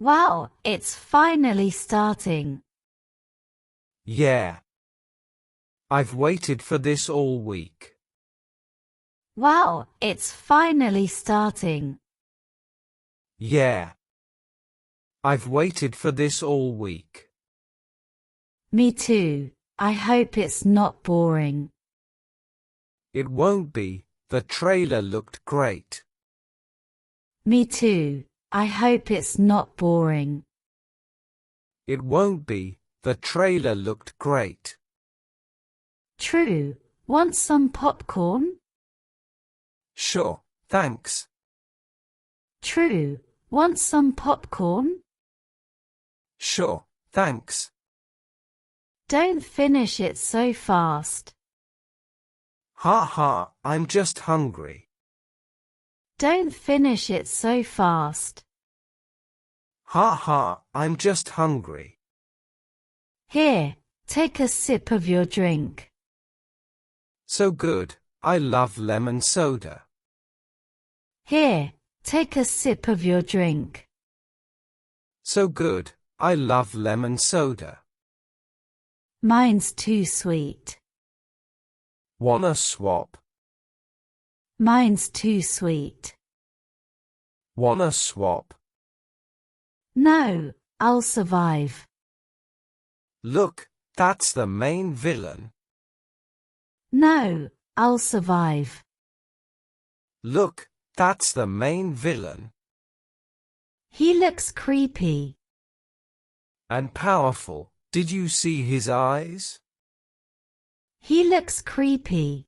Wow, it's finally starting. Yeah. I've waited for this all week. Wow, it's finally starting. Yeah. I've waited for this all week. Me too. I hope it's not boring. It won't be. The trailer looked great. Me too. I hope it's not boring. It won't be. The trailer looked great. True. Want some popcorn? Sure, thanks. True. Want some popcorn? Sure, thanks. Don't finish it so fast. Ha ha, I'm just hungry. Don't finish it so fast. Ha ha, I'm just hungry. Here, take a sip of your drink. So good, I love lemon soda. Here, take a sip of your drink. So good, I love lemon soda. Mine's too sweet. Wanna swap? Mine's too sweet. Wanna swap? No, I'll survive. Look, that's the main villain. No, I'll survive. Look, that's the main villain. He looks creepy. And powerful. Did you see his eyes? He looks creepy.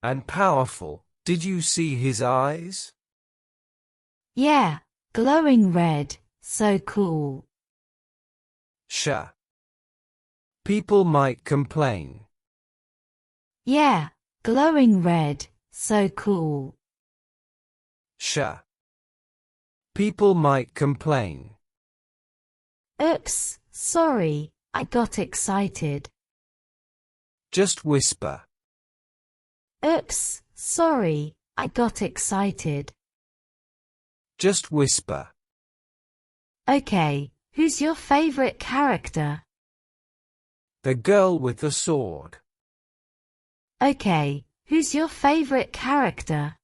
And powerful. Did you see his eyes? Yeah, glowing red, so cool. Sure. People might complain. Yeah, glowing red, so cool. Sure. People might complain. Oops, sorry, I got excited. Just whisper. Oops, sorry, I got excited. Just whisper. Okay, who's your favorite character? The girl with the sword. Okay, who's your favorite character?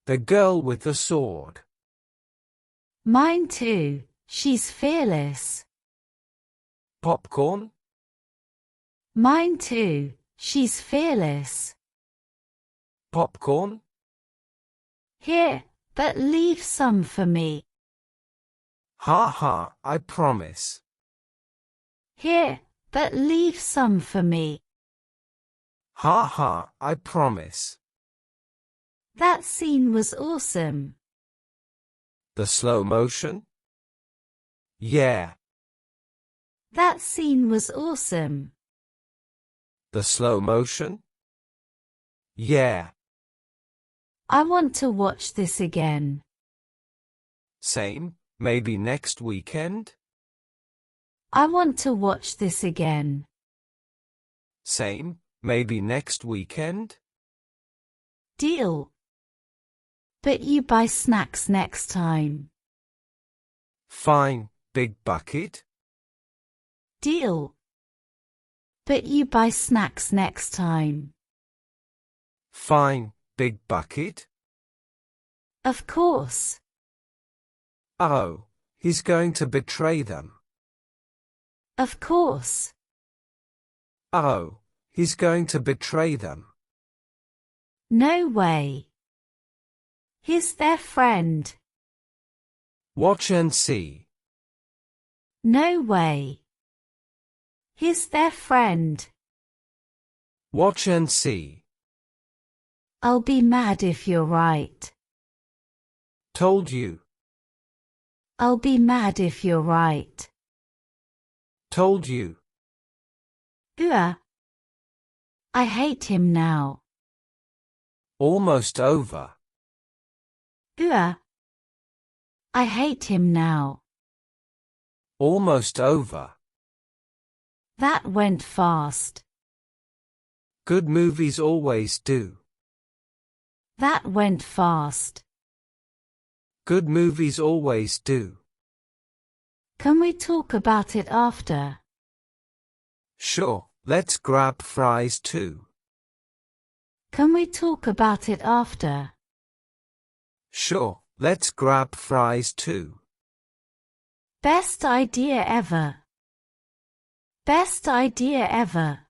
The girl with the sword. Mine too, she's fearless. Popcorn? Mine too, she's fearless. Popcorn? Here, but leave some for me. Ha ha, I promise. Here, but leave some for me. Ha ha, I promise. That scene was awesome. The slow motion? Yeah. That scene was awesome. The slow motion? Yeah. I want to watch this again. Same, maybe next weekend? I want to watch this again. Same, maybe next weekend? Deal. But you buy snacks next time. Fine, big bucket. Deal. But you buy snacks next time. Fine, big bucket. Of course. Oh, he's going to betray them. Of course. Oh, he's going to betray them. No way. He's their friend. Watch and see. No way. He's their friend. Watch and see. I'll be mad if you're right. Told you. I'll be mad if you're right. Told you. I hate him now. Almost over. I hate him now. Almost over. That went fast. Good movies always do. That went fast. Good movies always do. Can we talk about it after? Sure, let's grab fries too. Can we talk about it after? Sure, let's grab fries too. Best idea ever. Best idea ever.